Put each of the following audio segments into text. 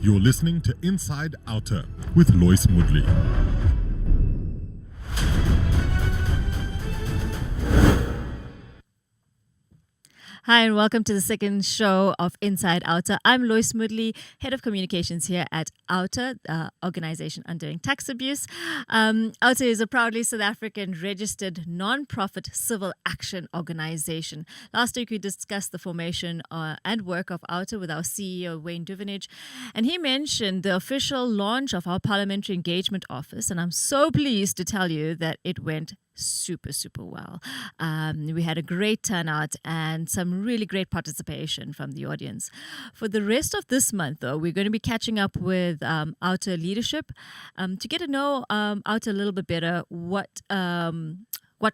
You're listening to Inside Outa with Lois Moodley. Hi, and welcome to the second show of Inside Outa. I'm Lois Moodley, Head of Communications here at Outa, the organization undoing tax abuse. Outa is a proudly South African registered non-profit civil action organization. Last week, we discussed the formation and work of Outa with our CEO, Julius Dominique, and he mentioned the official launch of our Parliamentary Engagement Office, and I'm so pleased to tell you that it went super well. We had a great turnout and some really great participation from the audience. For the rest of this month, though, we're going to be catching up with Outa leadership to get to know Outa a little bit better, what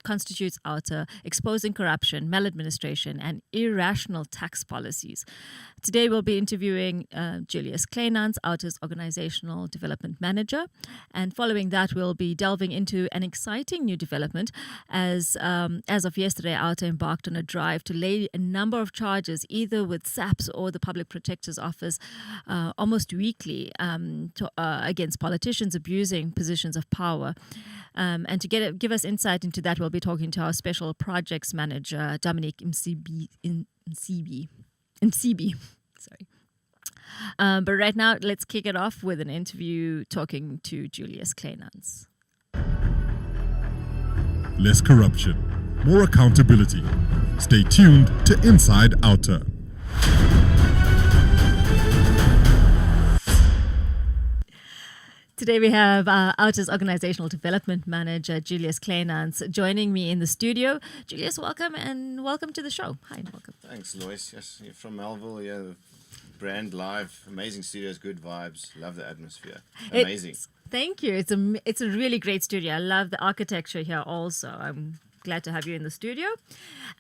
constitutes Outa, exposing corruption, maladministration, and irrational tax policies. Today, we'll be interviewing Julius Dominique, Outa's Organizational Development Manager. And following that, we'll be delving into an exciting new development. As of yesterday, Outa embarked on a drive to lay a number of charges, either with SAPS or the Public Protector's Office, almost weekly against politicians abusing positions of power. And to give us insight into that, we'll be talking to our Special Projects Manager, Dominique Msibi. Sorry. But right now, let's kick it off with an interview talking to Julius Dominique. Less corruption, more accountability. Stay tuned to Inside Outa. Today we have Outa's Organizational Development Manager, Julius Dominique, joining me in the studio. Julius, welcome and welcome to the show. Hi, welcome. Thanks, Lois. Yes, you're from Melville. Yeah, the brand live, amazing studios, good vibes. Love the atmosphere. Amazing. Thank you. It's a really great studio. I love the architecture here also. I'm glad to have you in the studio.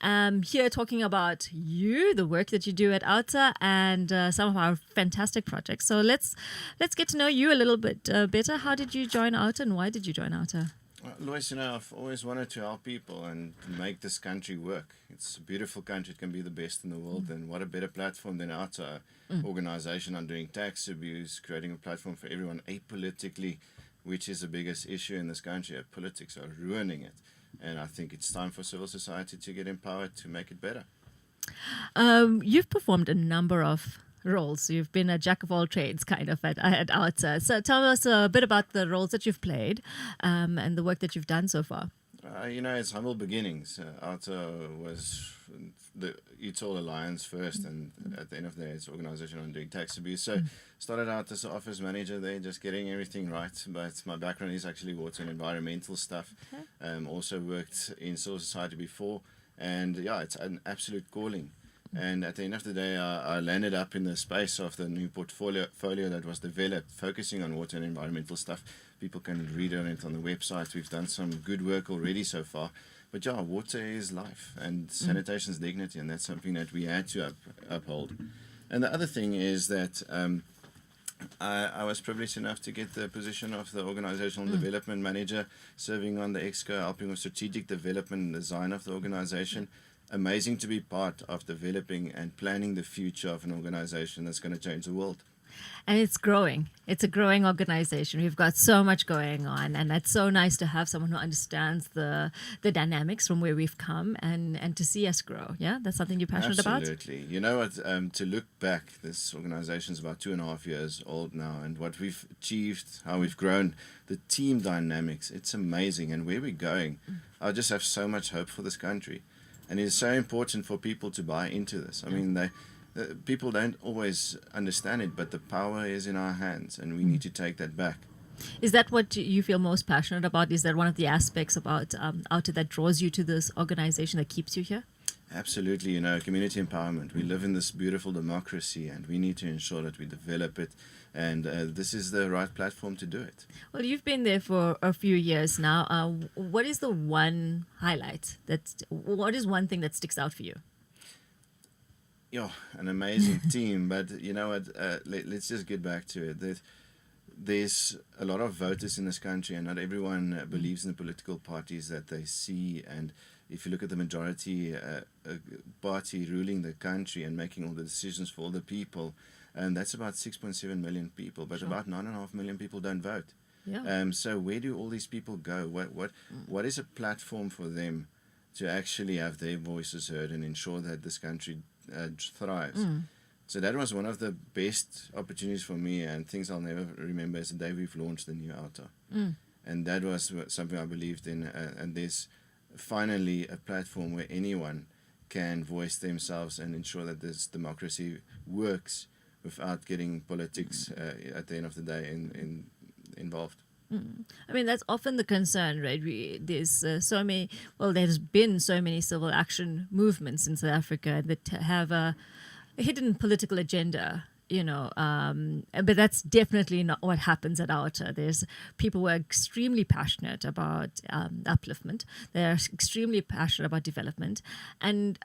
Here talking about you, the work that you do at Outa, and some of our fantastic projects. So let's get to know you a little bit better. How did you join Outa and why did you join Outa? Lois, I've always wanted to help people and make this country work. It's a beautiful country. It can be the best in the world. And what a better platform than Outa, organization undoing tax abuse, creating a platform for everyone apolitically, which is the biggest issue in this country. Politics are ruining it. And I think it's time for civil society to get empowered to make it better. You've performed a number of roles. You've been a jack of all trades kind of at Outa. So tell us a bit about the roles that you've played and the work that you've done so far. It's humble beginnings. Outa was the UTOL Alliance first, and at the end of the day, it's an organization on doing tax abuse. So started out as an office manager there, just getting everything right. But my background is actually water and environmental stuff. Okay. Also worked in civil society before, and it's an absolute calling. And at the end of the day, I landed up in the space of the new portfolio that was developed, focusing on water and environmental stuff. People can read on it on the website. We've done some good work already so far. But water is life and sanitation is dignity, and that's something that we had to uphold. And the other thing is that I was privileged enough to get the position of the Organizational Development Manager, serving on the EXCO, helping with strategic development and design of the organization. Amazing to be part of developing and planning the future of an organization that's going to change the world. And it's growing. It's a growing organization. We've got so much going on, and it's so nice to have someone who understands the dynamics from where we've come and to see us grow. Yeah, that's something you're passionate about? Absolutely. You know what? To look back, this organization is about 2.5 years old now, and what we've achieved, how we've grown, the team dynamics, it's amazing. And where we're going, I just have so much hope for this country. And it's so important for people to buy into this. I mean, people don't always understand it, but the power is in our hands, and we need to take that back. Is that what you feel most passionate about? Is that one of the aspects about Outa that draws you to this organization, that keeps you here? Absolutely. Community empowerment. We live in this beautiful democracy, and we need to ensure that we develop it. And this is the right platform to do it. Well, you've been there for a few years now. What is the one highlight? What is one thing that sticks out for you? An amazing team. But you know what? Let's just get back to it. There's a lot of voters in this country, and not everyone believes in the political parties that they see. And if you look at the majority party ruling the country and making all the decisions for all the people, and that's about 6.7 million people, but about 9.5 million people don't vote. Yeah. So where do all these people go? What is a platform for them to actually have their voices heard and ensure that this country thrives? So that was one of the best opportunities for me, and things I'll never remember is the day we've launched the new Outa. And that was something I believed in, and there's finally a platform where anyone can voice themselves and ensure that this democracy works without getting politics at the end of the day involved. I mean, that's often the concern, right? There's there's been so many civil action movements in South Africa that have a hidden political agenda, but that's definitely not what happens at Outa. There's people who are extremely passionate about upliftment. They're extremely passionate about development. And,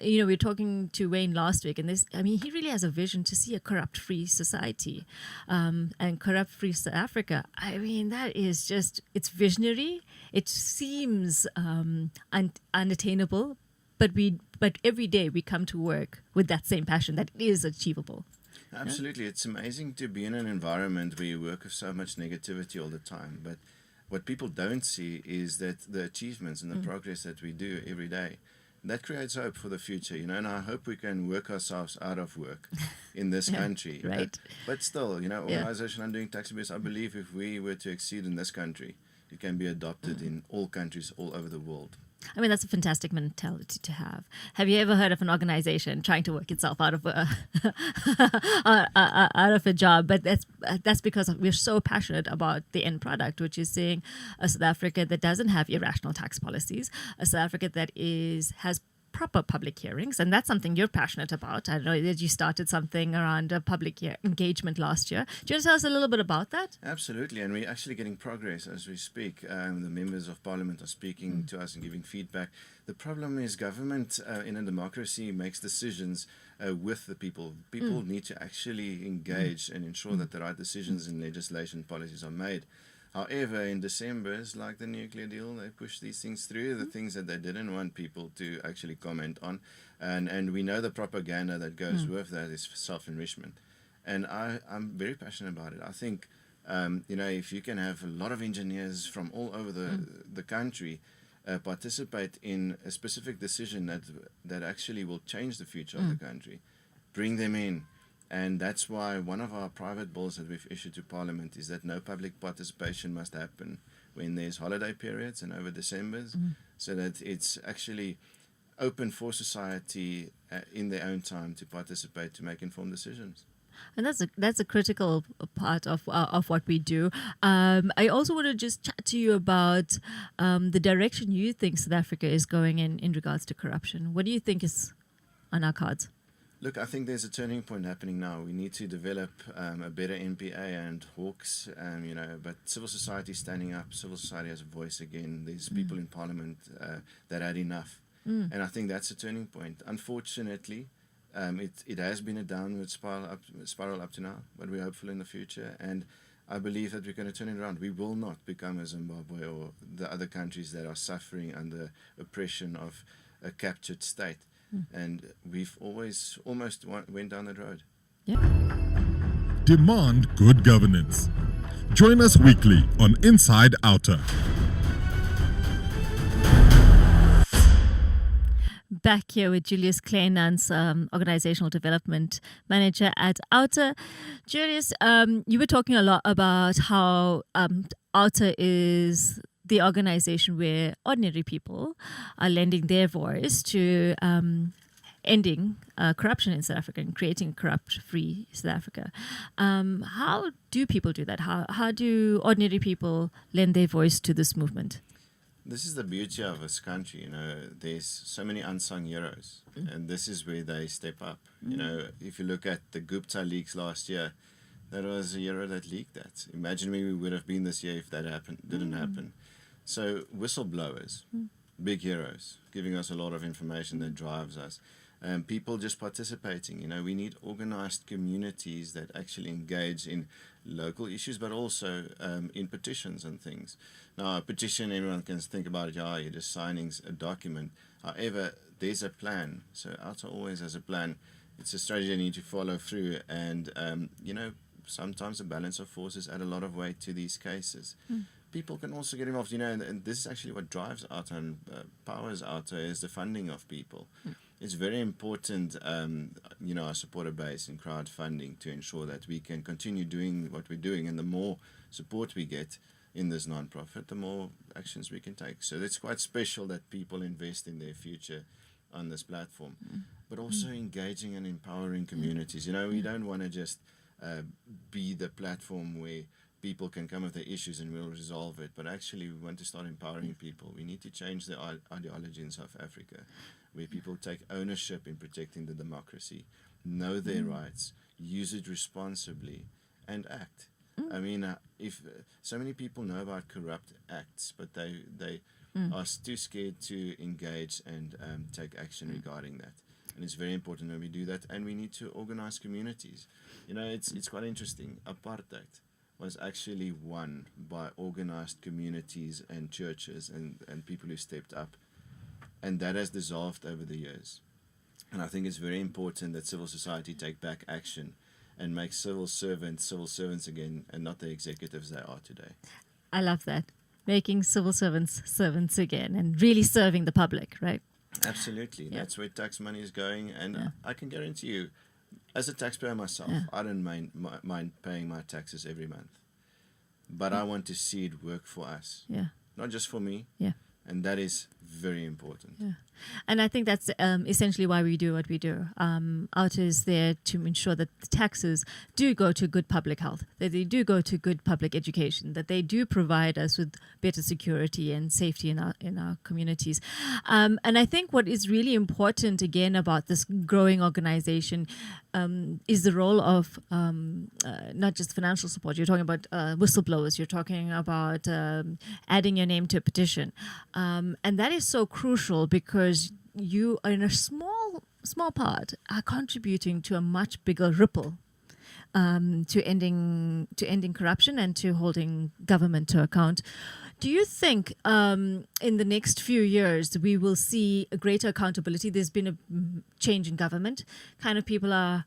we were talking to Wayne last week, and he really has a vision to see a corrupt-free society and corrupt-free South Africa. I mean, that is just, it's visionary. It seems unattainable, but every day we come to work with that same passion that it is achievable. Absolutely. It's amazing to be in an environment where you work with so much negativity all the time. But what people don't see is that the achievements and the progress that we do every day, that creates hope for the future, and I hope we can work ourselves out of work in this country. Right. But still, Organization Undoing Tax Abuse, I believe if we were to exceed in this country, it can be adopted in all countries all over the world. I mean, that's a fantastic mentality to have. Have you ever heard of an organization trying to work itself out of a job? But that's because we're so passionate about the end product, which is seeing a South Africa that doesn't have irrational tax policies, a South Africa that has proper public hearings, and that's something you're passionate about. I know that you started something around public engagement last year. Do you want to tell us a little bit about that? Absolutely, and we're actually getting progress as we speak. The members of parliament are speaking to us and giving feedback. The problem is government in a democracy makes decisions with the people. People need to actually engage and ensure that the right decisions in legislation policies are made. However, in December, it's like the nuclear deal, they pushed these things through, the things that they didn't want people to actually comment on. And we know the propaganda that goes with that is self-enrichment. And I'm very passionate about it. I think, if you can have a lot of engineers from all over the country participate in a specific decision that actually will change the future of the country, bring them in. And that's why one of our private bills that we've issued to Parliament is that no public participation must happen when there's holiday periods and over Decembers, so that it's actually open for society in their own time to participate, to make informed decisions. And that's a critical part of what we do. I also want to just chat to you about the direction you think South Africa is going in regards to corruption. What do you think is on our cards? Look, I think there's a turning point happening now. We need to develop a better NPA and Hawks, but civil society standing up, civil society has a voice again. There's people in Parliament that had enough. And I think that's a turning point. Unfortunately, it has been a downward spiral up to now, but we're hopeful in the future. And I believe that we're going to turn it around. We will not become a Zimbabwe or the other countries that are suffering under oppression of a captured state. And we've always almost went down that road. Yeah. Demand good governance. Join us weekly on Inside Outa. Back here with Julius Kleinans, Organizational Development Manager at Outa. Julius, you were talking a lot about how Outa is the organization where ordinary people are lending their voice to ending corruption in South Africa and creating a corrupt-free South Africa. How do people do that? How do ordinary people lend their voice to this movement? This is the beauty of this country, there's so many unsung heroes, and this is where they step up. If you look at the Gupta leaks last year, that was a hero that leaked that. Imagine where we would have been this year if that didn't happen. So whistleblowers, big heroes, giving us a lot of information that drives us. People just participating. We need organized communities that actually engage in local issues, but also in petitions and things. Now, a petition, everyone can think about it, you're just signing a document. However, there's a plan. So Outa always has a plan it's a strategy I need to follow through. And, sometimes the balance of forces add a lot of weight to these cases. People can also get involved, and this is actually what drives INSIDE and powers INSIDE is the funding of people. It's very important, our supporter base and crowdfunding to ensure that we can continue doing what we're doing, and the more support we get in this non-profit, the more actions we can take. So it's quite special that people invest in their future on this platform, but also engaging and empowering communities. We don't want to just be the platform where people can come with their issues and we'll resolve it, but actually we want to start empowering people. We need to change the ideology in South Africa, where people take ownership in protecting the democracy, know their rights, use it responsibly, and act. I mean, if so many people know about corrupt acts, but they are too scared to engage and take action regarding that. And it's very important when we do that, and we need to organize communities. It's quite interesting. Apartheid was actually won by organized communities and churches and people who stepped up. And that has dissolved over the years. And I think it's very important that civil society take back action and make civil servants again, and not the executives they are today. I love that. Making civil servants again and really serving the public, right? Absolutely. Yeah. That's where tax money is going. And I can guarantee you, as a taxpayer myself, I don't mind paying my taxes every month. But I want to see it work for us. Yeah. Not just for me. Yeah. And that is very important. Yeah. And I think that's essentially why we do what we do. INSIDE is there to ensure that the taxes do go to good public health, that they do go to good public education, that they do provide us with better security and safety in our communities. And I think what is really important, again, about this growing organization is the role of not just financial support. You're talking about whistleblowers. You're talking about adding your name to a petition. And that is so crucial because you are in a small part are contributing to a much bigger ripple to ending corruption and to holding government to account. Do you think in the next few years we will see a greater accountability? There's been a change in government. Kind of people are,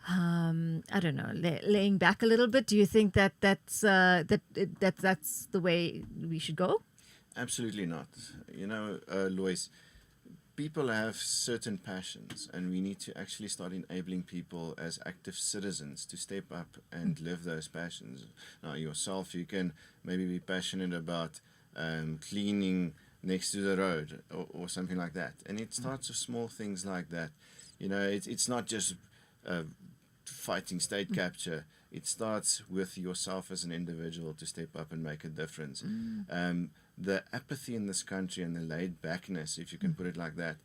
laying back a little bit. Do you think that's the way we should go? Absolutely not. Lois, people have certain passions, and we need to actually start enabling people as active citizens to step up and live those passions. Now, yourself, you can maybe be passionate about cleaning next to the road or something like that. And it starts with small things like that. It's not just fighting state capture. It starts with yourself as an individual to step up and make a difference. The apathy in this country and the laid-backness, if you can put it like that,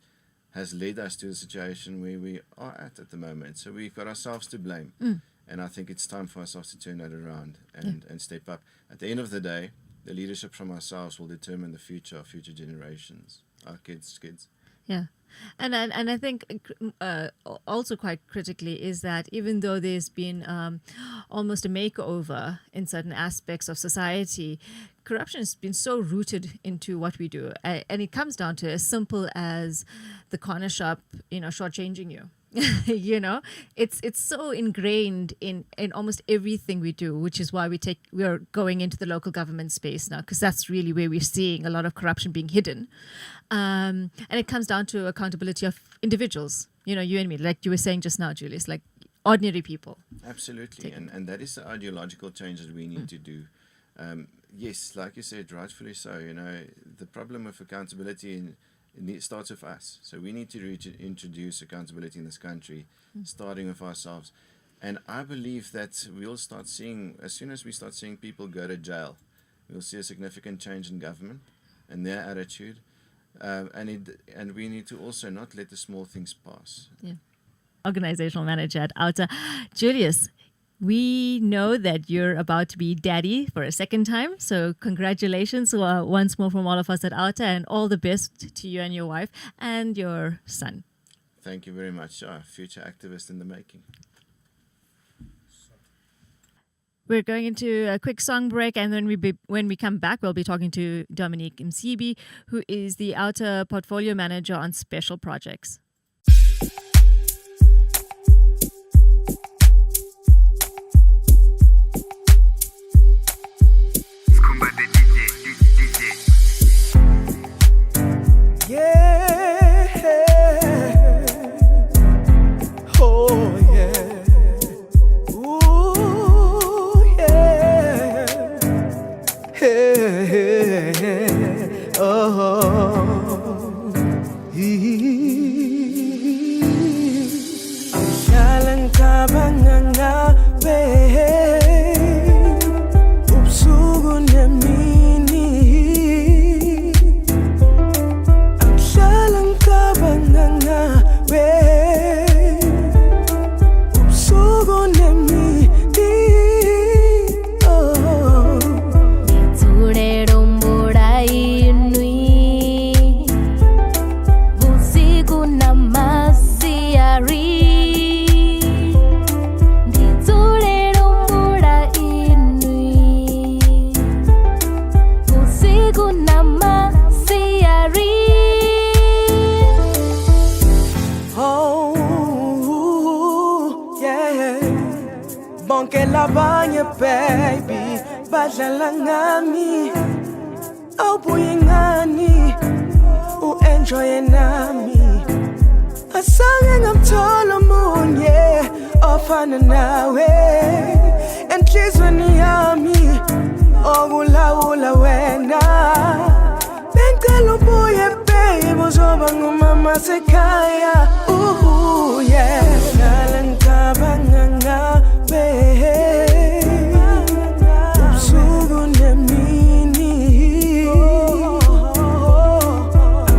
has led us to the situation where we are at the moment. So we've got ourselves to blame. And I think it's time for ourselves to turn that around and step up. At the end of the day, the leadership from ourselves will determine the future of future generations, our kids. Yeah. And I think also quite critically is that even though there's been almost a makeover in certain aspects of society, corruption has been so rooted into what we do. And it comes down to as simple as the corner shop, shortchanging you. It's so ingrained in almost everything we do, which is why we are going into the local government space now, because that's really where we're seeing a lot of corruption being hidden. And it comes down to accountability of individuals, you and me, like you were saying just now, Julius, like ordinary people. Absolutely. And that is the ideological change that we need to do. Yes, like you said, rightfully so. The problem with accountability it starts with us. So we need to introduce accountability in this country, starting with ourselves. And I believe that we'll start seeing, as soon as we start seeing people go to jail, we'll see a significant change in government and their attitude. And we need to also not let the small things pass. Yeah. Organizational manager at INSIDE. Julius, we know that you're about to be daddy for a second time. So congratulations once more from all of us at INSIDE, and all the best to you and your wife and your son. Thank you very much. Future activist in the making. We're going into a quick song break, and then when we come back, we'll be talking to Dominique Msibi, who is the INSIDE portfolio manager on special projects. bonke labanye baby badlala ngami awubuye ngani u-enjoye nami asange ngamthola omunye ofana nawe enhlizweni yami okulawula wena bengicela ubuye babe uzoba ngumama sekhaya yeah hlala ngicabanga ngawe ubusuku nemini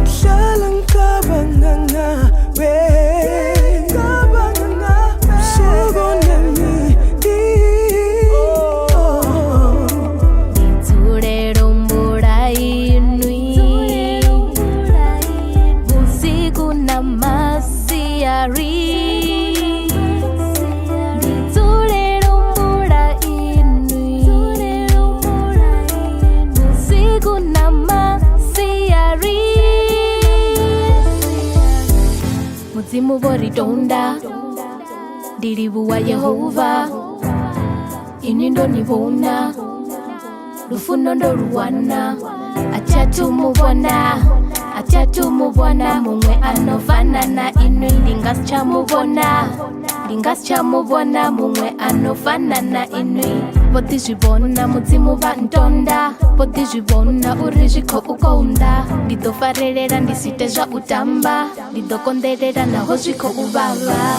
ngihlala ngicabanga ngawe ubusuku nemini Muzimu boridonda ndiribuwa Yehova ini ndo nibona lufuno ndo luwana achatumubona mumwe anovanana inu lingasichamubona mumwe anovanana inu vodizvibona mudzimu vantonda vodizvibona uri zvikho ukonda ndidofarerera ndisite zva utamba ndidokonderera naho zvikho uvava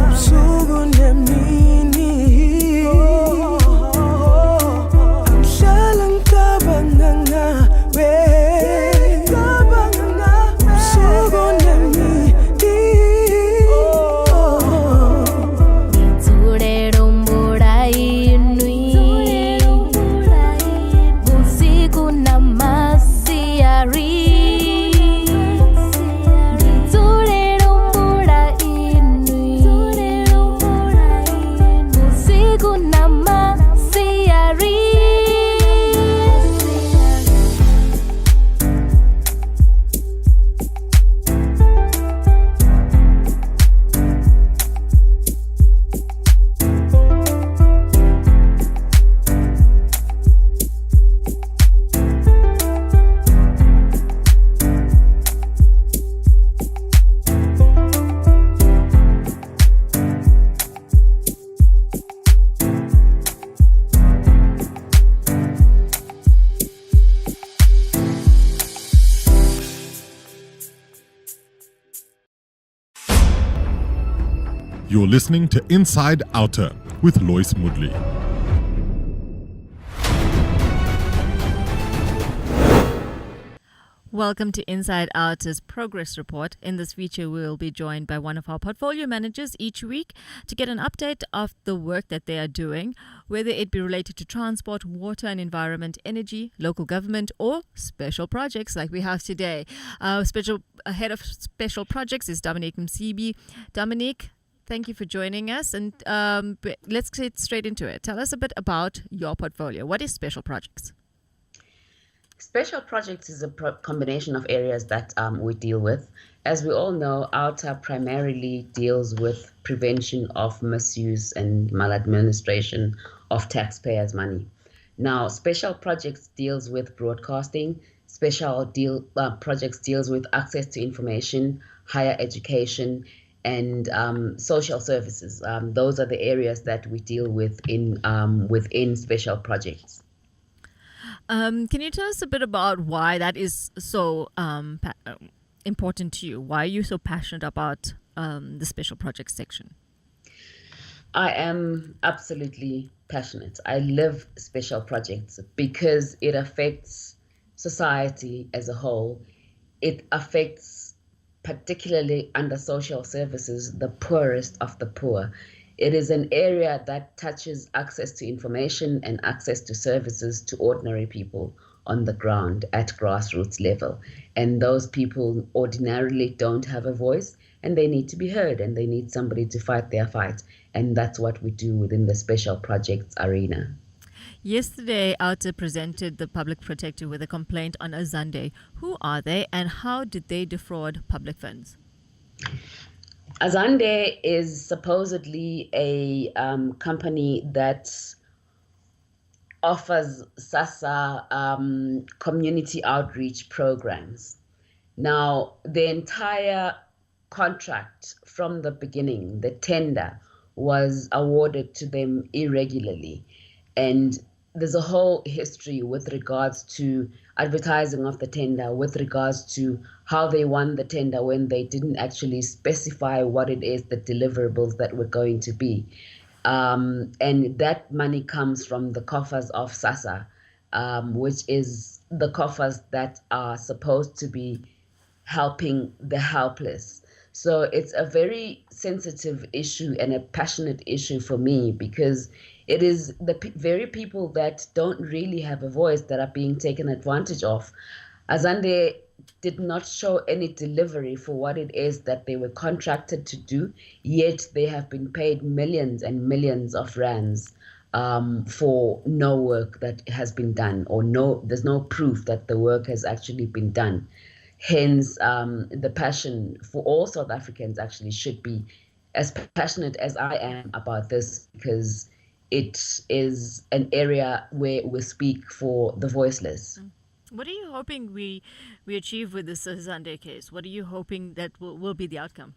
ubusuku nemini ngihlala ngicabanga ngawe ubusuku nemini ngithulele umbula inwi busiku namasiyari You're listening to Inside Outa with Lois Moodley. Welcome to Inside Outa's Progress Report. In this feature, we will be joined by one of our portfolio managers each week to get an update of the work that they are doing, whether it be related to transport, water and environment, energy, local government, or special projects like we have today. Our head of special projects is Dominique Msibi. Dominique, thank you for joining us, and let's get straight into it. Tell us a bit about your portfolio. What is special projects? Special projects is a combination of areas that we deal with. As we all know, OUTA primarily deals with prevention of misuse and maladministration of taxpayers' money. Now, special projects deals with broadcasting. Projects deals with access to information, higher education, and social services. Those are the areas that we deal with within special projects. Can you tell us a bit about why that is so important to you? Why are you so passionate about the special projects section? I am absolutely passionate. I live special projects because it affects society as a whole. It affects, particularly under social services, the poorest of the poor. It is an area that touches access to information and access to services to ordinary people on the ground at grassroots level. And those people ordinarily don't have a voice, and they need to be heard, and they need somebody to fight their fight. And that's what we do within the special projects arena. Yesterday, OUTA presented the public protector with a complaint on Azande. Who are they, and how did they defraud public funds? Azande is supposedly a company that offers SASA community outreach programs. Now, the entire contract from the beginning, the tender, was awarded to them irregularly. And there's a whole history with regards to advertising of the tender, with regards to how they won the tender when they didn't actually specify what it is, the deliverables that were going to be. And that money comes from the coffers of SASA, which is the coffers that are supposed to be helping the helpless. So it's a very sensitive issue and a passionate issue for me, because it is the very people that don't really have a voice that are being taken advantage of. Azande did not show any delivery for what it is that they were contracted to do, yet they have been paid millions and millions of rands for no work that has been done, or there's no proof that the work has actually been done. Hence, the passion for all South Africans actually should be as passionate as I am about this, because it is an area where we speak for the voiceless. What are you hoping we achieve with this Zande case? What are you hoping that will be the outcome?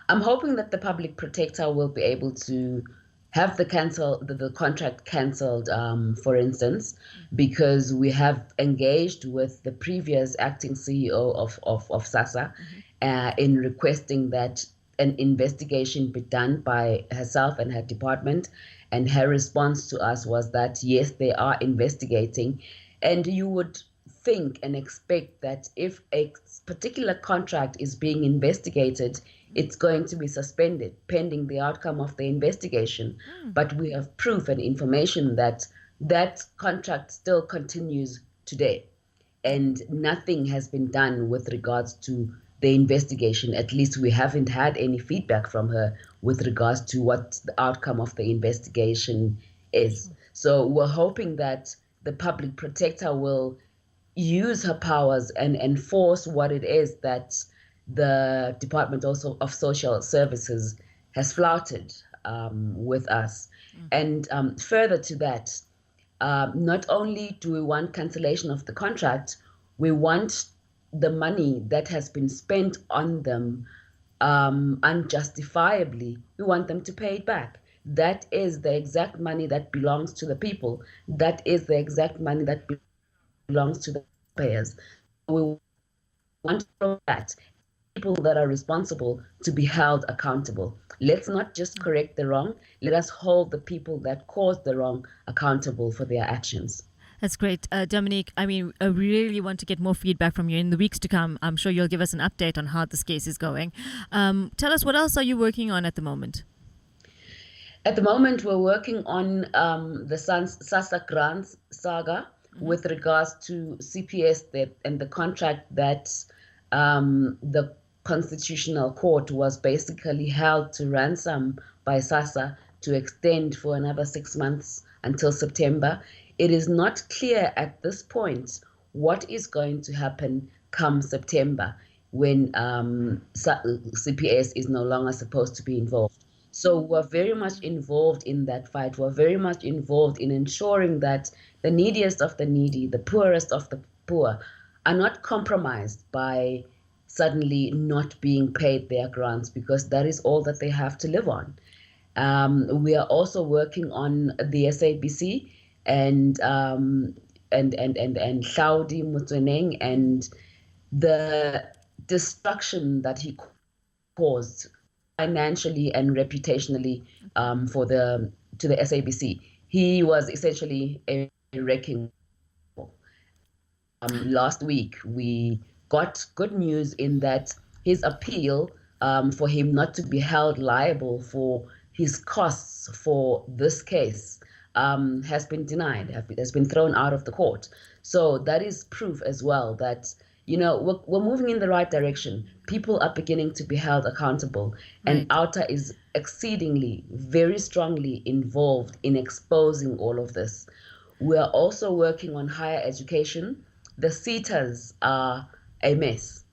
I'm hoping that the public protector will be able to have the contract cancelled, for instance, because we have engaged with the previous acting CEO of SASA in requesting that an investigation be done by herself and her department. And her response to us was that, yes, they are investigating. And you would think and expect that if a particular contract is being investigated, it's going to be suspended pending the outcome of the investigation. But we have proof and information that that contract still continues today, and nothing has been done with regards to the investigation. At least we haven't had any feedback from her with regards to what the outcome of the investigation is. So we're hoping that the public protector will use her powers and enforce what it is that the Department also of Social Services has flouted with us. And further to that, not only do we want cancellation of the contract, we want the money that has been spent on them unjustifiably, we want them to pay it back. That is the exact money that belongs to the people. That is the exact money that belongs to the payers. We want that people that are responsible to be held accountable. Let's not just correct the wrong. Let us hold the people that caused the wrong accountable for their actions. That's great. Dominique, I really want to get more feedback from you in the weeks to come. I'm sure you'll give us an update on how this case is going. Tell us, what else are you working on at the moment? At the moment, we're working on the SASA grants saga with regards to CPS and the contract that the Constitutional Court was basically held to ransom by SASA to extend for another 6 months until September. It is not clear at this point what is going to happen come September when CPS is no longer supposed to be involved. So we're very much involved in that fight. We're very much involved in ensuring that the neediest of the needy, the poorest of the poor, are not compromised by suddenly not being paid their grants, because that is all that they have to live on. We are also working on the SABC and Hlaudi Motsoeneng and the destruction that he caused financially and reputationally to the SABC. He was essentially a wrecking ball. Last week, we got good news in that his appeal for him not to be held liable for his costs for this case has been denied, has been thrown out of the court. So that is proof as well that, you know, we're moving in the right direction. People are beginning to be held accountable. Right. And INSIDE is exceedingly, very strongly involved in exposing all of this. We are also working on higher education. The SETAs are a mess.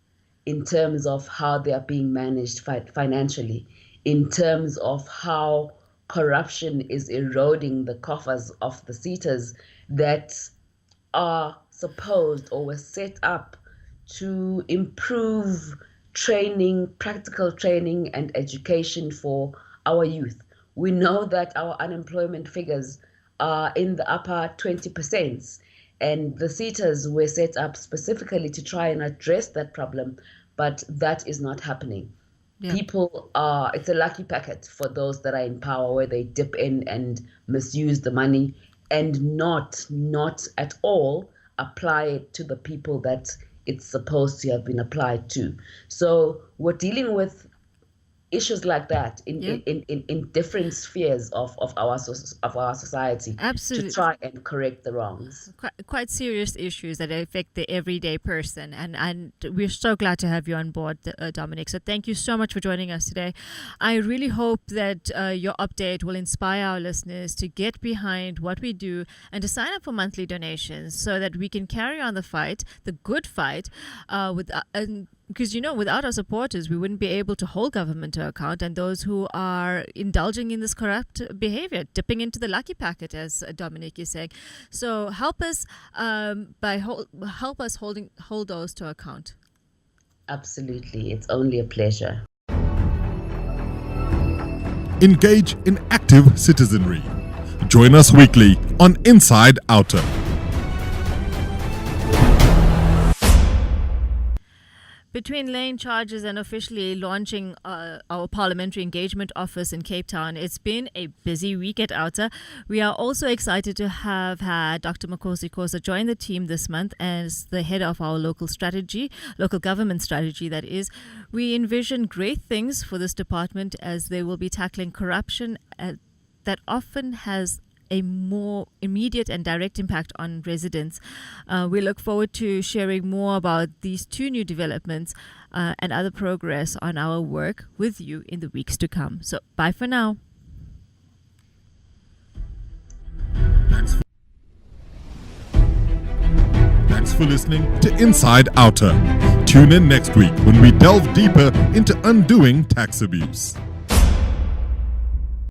in terms of how they are being managed financially, in terms of how corruption is eroding the coffers of the seaters that are supposed or were set up to improve training, practical training and education for our youth. We know that our unemployment figures are in the upper 20%, and the seaters were set up specifically to try and address that problem, but that is not happening. Yeah. People are, it's a lucky packet for those that are in power, where they dip in and misuse the money and not at all apply it to the people that it's supposed to have been applied to. So we're dealing with issues like that in different spheres of our society. Absolutely. To try and correct the wrongs. Quite serious issues that affect the everyday person, and we're so glad to have you on board, Dominique. So thank you so much for joining us today. I really hope that your update will inspire our listeners to get behind what we do and to sign up for monthly donations so that we can carry on the fight, the good fight, because, without our supporters, we wouldn't be able to hold government to account, and those who are indulging in this corrupt behavior, dipping into the lucky packet, as Dominique is saying. So help us help us hold those to account. Absolutely. It's only a pleasure. Engage in active citizenry. Join us weekly on Inside Outa. Between laying charges and officially launching our Parliamentary Engagement Office in Cape Town, it's been a busy week at Outa. We are also excited to have had Dr. Makosi Kosa join the team this month as the head of our local government strategy, that is. We envision great things for this department as they will be tackling corruption that often has a more immediate and direct impact on residents. We look forward to sharing more about these two new developments and other progress on our work with you in the weeks to come. So bye for now. Thanks for listening to Inside Outa. Tune in next week when we delve deeper into undoing tax abuse.